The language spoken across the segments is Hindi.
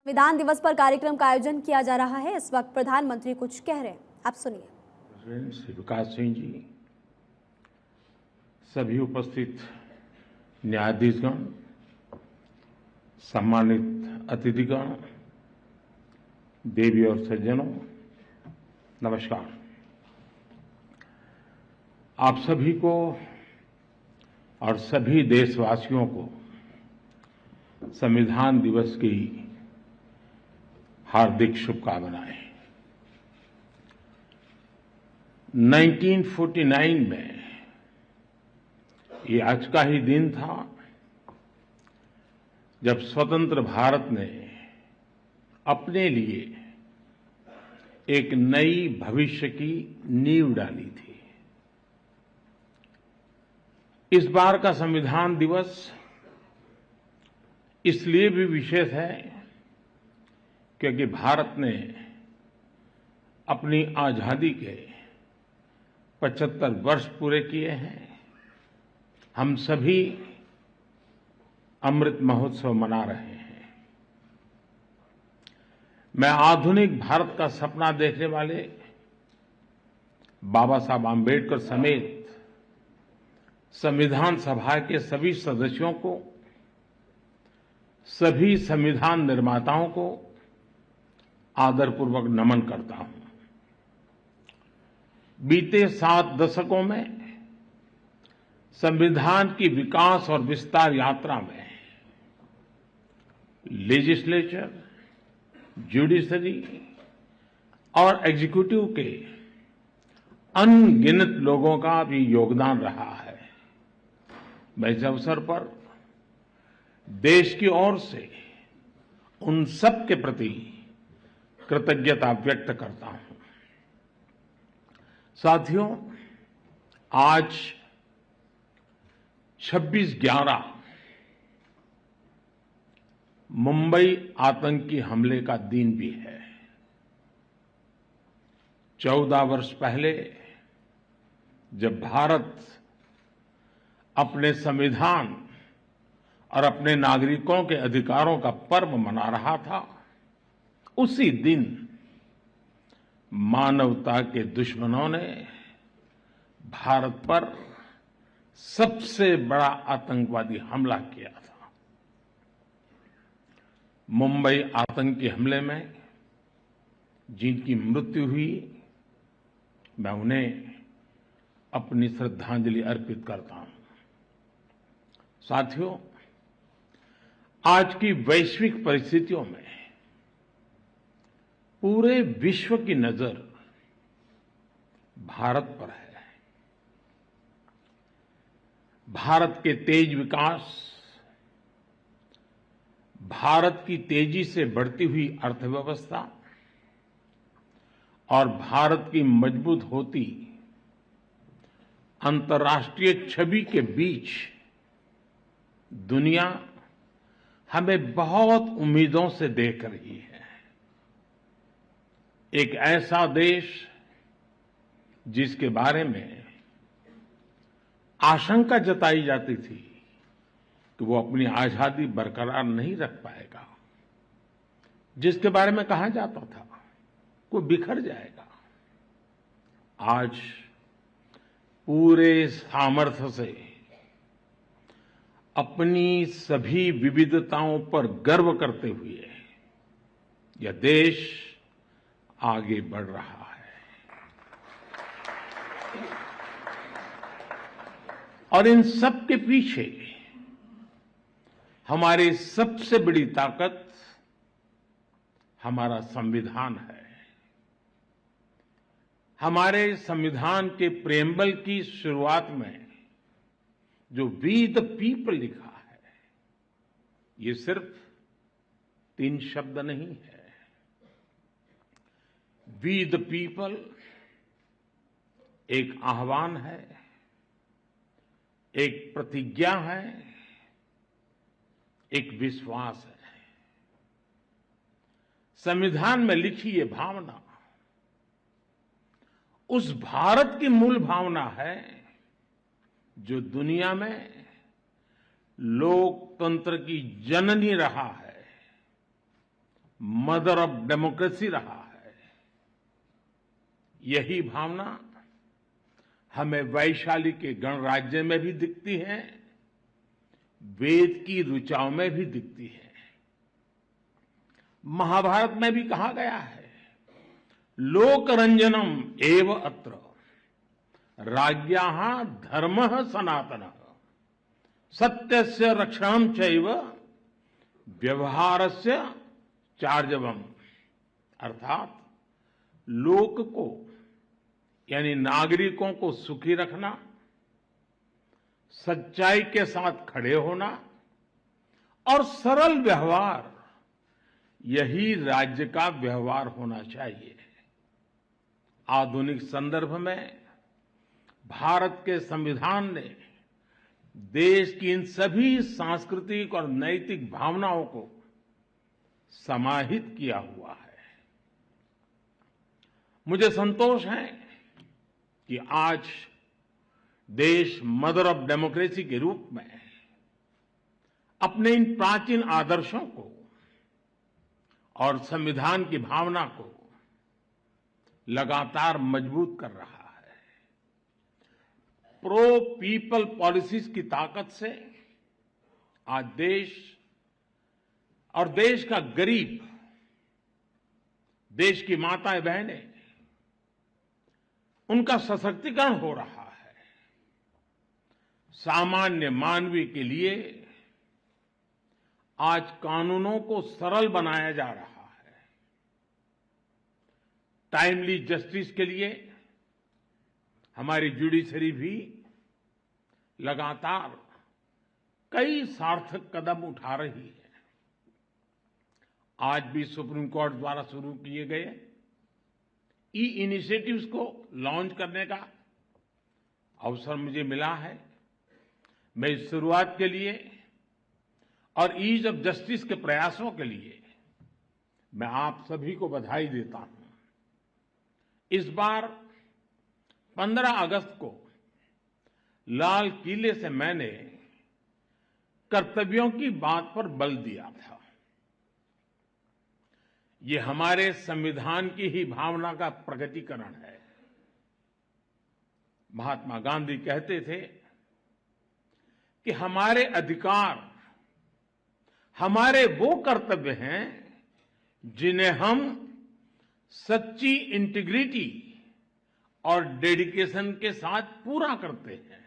संविधान दिवस पर कार्यक्रम का आयोजन किया जा रहा है। इस वक्त प्रधानमंत्री कुछ कह रहे हैं, आप सुनिए। श्री विकास सिंह जी, सभी उपस्थित न्यायाधीशगण, सम्मानित अतिथिगण, देवी और सज्जनों, नमस्कार। आप सभी को और सभी देशवासियों को संविधान दिवस की हार्दिक शुभकामनाएं। 1949 में ये आज का ही दिन था जब स्वतंत्र भारत ने अपने लिए एक नई भविष्य की नींव डाली थी। इस बार का संविधान दिवस इसलिए भी विशेष है क्योंकि भारत ने अपनी आजादी के 75 वर्ष पूरे किए हैं। हम सभी अमृत महोत्सव मना रहे हैं। मैं आधुनिक भारत का सपना देखने वाले बाबा साहब आम्बेडकर समेत संविधान सभा के सभी सदस्यों को, सभी संविधान निर्माताओं को आदरपूर्वक नमन करता हूं। बीते 7 दशकों में संविधान की विकास और विस्तार यात्रा में लेजिस्लेचर, जुडिशरी और एग्जीक्यूटिव के अनगिनत लोगों का भी योगदान रहा है। मैं इस अवसर पर देश की ओर से उन सब के प्रति कृतज्ञता व्यक्त करता हूं। साथियों, आज 26/11 मुंबई आतंकी हमले का दिन भी है। 14 वर्ष पहले जब भारत अपने संविधान और अपने नागरिकों के अधिकारों का पर्व मना रहा था, उसी दिन मानवता के दुश्मनों ने भारत पर सबसे बड़ा आतंकवादी हमला किया था। मुंबई आतंकी हमले में जिनकी मृत्यु हुई, मैं उन्हें अपनी श्रद्धांजलि अर्पित करता हूं। साथियों, आज की वैश्विक परिस्थितियों में पूरे विश्व की नजर भारत पर है। भारत के तेज विकास, भारत की तेजी से बढ़ती हुई अर्थव्यवस्था और भारत की मजबूत होती अंतर्राष्ट्रीय छवि के बीच दुनिया हमें बहुत उम्मीदों से देख रही है। एक ऐसा देश जिसके बारे में आशंका जताई जाती थी कि वो अपनी आजादी बरकरार नहीं रख पाएगा, जिसके बारे में कहा जाता था वो बिखर जाएगा, आज पूरे सामर्थ्य से अपनी सभी विविधताओं पर गर्व करते हुए यह देश आगे बढ़ रहा है। और इन सब के पीछे हमारी सबसे बड़ी ताकत हमारा संविधान है। हमारे संविधान के प्रेम्बल की शुरुआत में जो वी द पीपल लिखा है, ये सिर्फ 3 शब्द नहीं है। वी द पीपल एक आह्वान है, एक प्रतिज्ञा है, एक विश्वास है। संविधान में लिखी ये भावना उस भारत की मूल भावना है जो दुनिया में लोकतंत्र की जननी रहा है मदर ऑफ डेमोक्रेसी रहा है। यही भावना हमें वैशाली के गणराज्य में भी दिखती है, वेद की ऋचाओं में भी दिखती है। महाभारत में भी कहा गया है, लोकरंजनम एव अत्र राज्ञाः धर्मः सनातनः सत्यस्य रक्षणं चैव व्यवहारस्य चार्जवम। अर्थात लोक को यानी नागरिकों को सुखी रखना, सच्चाई के साथ खड़े होना और सरल व्यवहार, यही राज्य का व्यवहार होना चाहिए। आधुनिक संदर्भ में भारत के संविधान ने देश की इन सभी सांस्कृतिक और नैतिक भावनाओं को समाहित किया हुआ है। मुझे संतोष है कि आज देश मदर ऑफ डेमोक्रेसी के रूप में अपने इन प्राचीन आदर्शों को और संविधान की भावना को लगातार मजबूत कर रहा है। प्रो पीपल पॉलिसीज की ताकत से आज देश और देश का गरीब, देश की माताएं बहनें, उनका सशक्तिकरण हो रहा है। सामान्य मानवीय के लिए आज कानूनों को सरल बनाया जा रहा है। टाइमली जस्टिस के लिए हमारी जुडिशरी भी लगातार कई सार्थक कदम उठा रही है। आज भी सुप्रीम कोर्ट द्वारा शुरू किए गए ई इनिशिएटिव्स को लॉन्च करने का अवसर मुझे मिला है। मैं इस शुरुआत के लिए और ईज ऑफ जस्टिस के प्रयासों के लिए मैं आप सभी को बधाई देता हूं। इस बार 15 अगस्त को लाल किले से मैंने कर्तव्यों की बात पर बल दिया था। ये हमारे संविधान की ही भावना का प्रकटीकरण है। महात्मा गांधी कहते थे कि हमारे अधिकार हमारे वो कर्तव्य हैं जिन्हें हम सच्ची इंटीग्रिटी और डेडिकेशन के साथ पूरा करते हैं।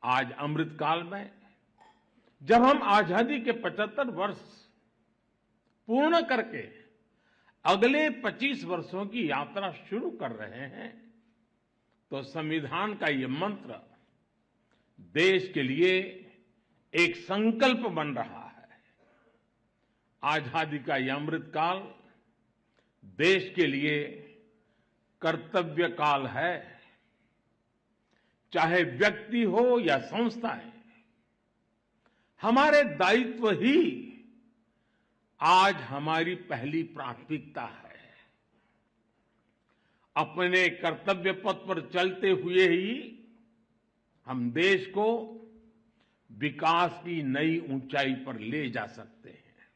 आज अमृतकाल में जब हम आजादी के 75 वर्ष पूर्ण करके अगले 25 वर्षों की यात्रा शुरू कर रहे हैं, तो संविधान का ये मंत्र देश के लिए एक संकल्प बन रहा है। आजादी का यह अमृतकाल देश के लिए कर्तव्य काल है। चाहे व्यक्ति हो या संस्थाएं, हमारे दायित्व ही आज हमारी पहली प्राथमिकता है। अपने कर्तव्य पथ पर चलते हुए ही हम देश को विकास की नई ऊंचाई पर ले जा सकते हैं।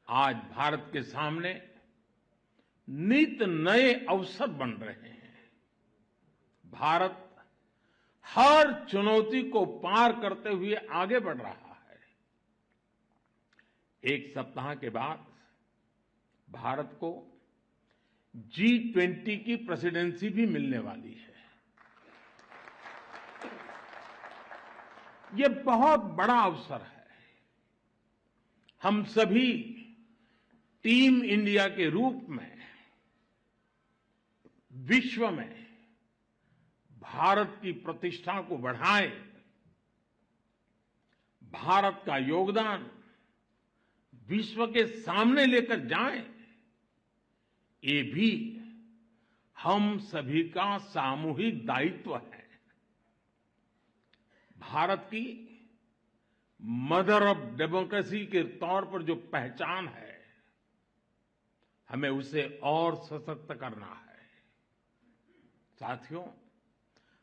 आज भारत के सामने नित नए अवसर बन रहे हैं। भारत हर चुनौती को पार करते हुए आगे बढ़ रहा है। एक सप्ताह के बाद भारत को G20 की प्रेसिडेंसी भी मिलने वाली है। ये बहुत बड़ा अवसर है। हम सभी टीम इंडिया के रूप में विश्व में भारत की प्रतिष्ठा को बढ़ाएं, भारत का योगदान विश्व के सामने लेकर जाएं, ये भी हम सभी का सामूहिक दायित्व है। भारत की मदर ऑफ डेमोक्रेसी के तौर पर जो पहचान है, हमें उसे और सशक्त करना है। साथियों,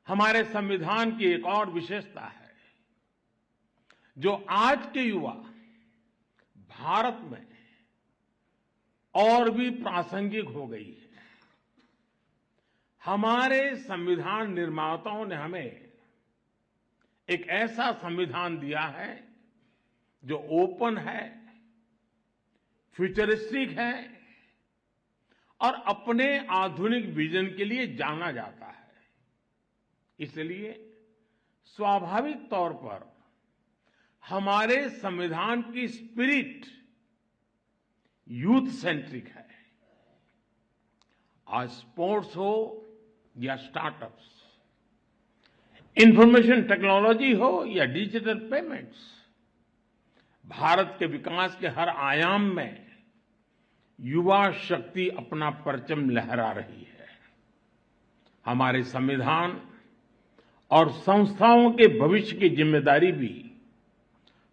हमारे संविधान की एक और विशेषता है, जो आज के युवा भारत में और भी प्रासंगिक हो गई है। हमारे संविधान निर्माताओं ने हमें एक ऐसा संविधान दिया है जो ओपन है, फ्यूचरिस्टिक है और अपने आधुनिक विजन के लिए जाना जाता है। इसलिए स्वाभाविक तौर पर हमारे संविधान की स्पिरिट यूथ सेंट्रिक है। आज स्पोर्ट्स हो या स्टार्टअप्स, इंफॉर्मेशन टेक्नोलॉजी हो या डिजिटल पेमेंट्स, भारत के विकास के हर आयाम में युवा शक्ति अपना परचम लहरा रही है। हमारे संविधान और संस्थाओं के भविष्य की जिम्मेदारी भी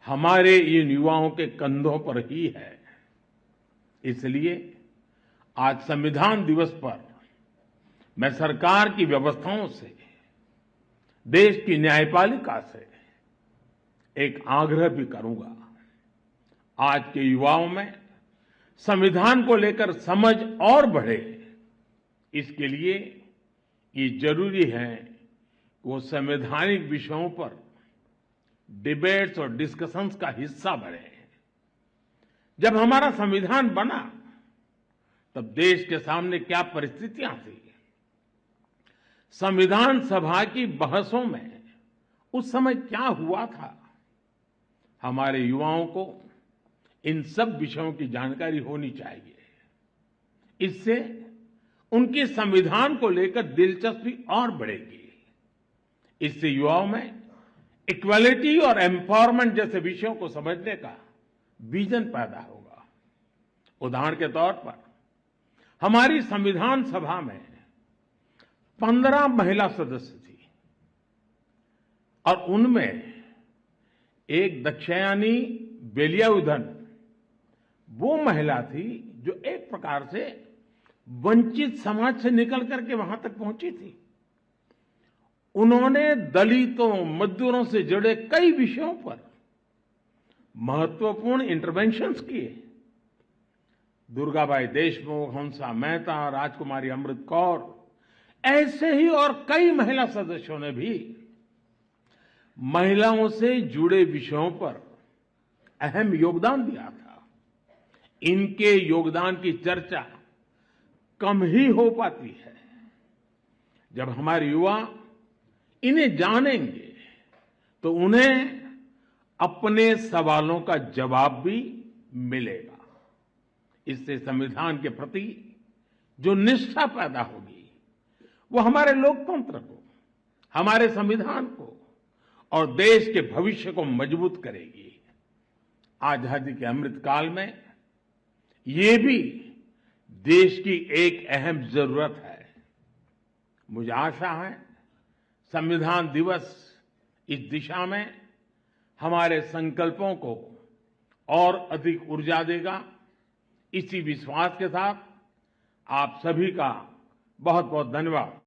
हमारे इन युवाओं के कंधों पर ही है। इसलिए आज संविधान दिवस पर मैं सरकार की व्यवस्थाओं से, देश की न्यायपालिका से एक आग्रह भी करूंगा। आज के युवाओं में संविधान को लेकर समझ और बढ़े, इसके लिए ये जरूरी है कि वो संवैधानिक विषयों पर डिबेट्स और डिस्कशंस का हिस्सा बने। जब हमारा संविधान बना तब देश के सामने क्या परिस्थितियां थी, संविधान सभा की बहसों में उस समय क्या हुआ था, हमारे युवाओं को इन सब विषयों की जानकारी होनी चाहिए। इससे उनकी संविधान को लेकर दिलचस्पी और बढ़ेगी। इससे युवाओं में इक्वालिटी और एम्पावरमेंट जैसे विषयों को समझने का विजन पैदा होगा। उदाहरण के तौर पर हमारी संविधान सभा में 15 महिला सदस्य थी और उनमें एक दक्षयानी वेलियाउधन वो महिला थी जो एक प्रकार से वंचित समाज से निकल करके वहां तक पहुंची थी। उन्होंने दलितों, मजदूरों से जुड़े कई विषयों पर महत्वपूर्ण इंटरवेंशंस किए। दुर्गाबाई देशमुख, हंसा मेहता, राजकुमारी अमृत कौर, ऐसे ही और कई महिला सदस्यों ने भी महिलाओं से जुड़े विषयों पर अहम योगदान दिया था। इनके योगदान की चर्चा कम ही हो पाती है। जब हमारे युवा इन्हें जानेंगे तो उन्हें अपने सवालों का जवाब भी मिलेगा। इससे संविधान के प्रति जो निष्ठा पैदा होगी वो हमारे लोकतंत्र को, हमारे संविधान को और देश के भविष्य को मजबूत करेगी। आजादी के अमृत काल में ये भी देश की एक अहम जरूरत है। मुझे आशा है संविधान दिवस इस दिशा में हमारे संकल्पों को और अधिक ऊर्जा देगा। इसी विश्वास के साथ आप सभी का बहुत बहुत धन्यवाद।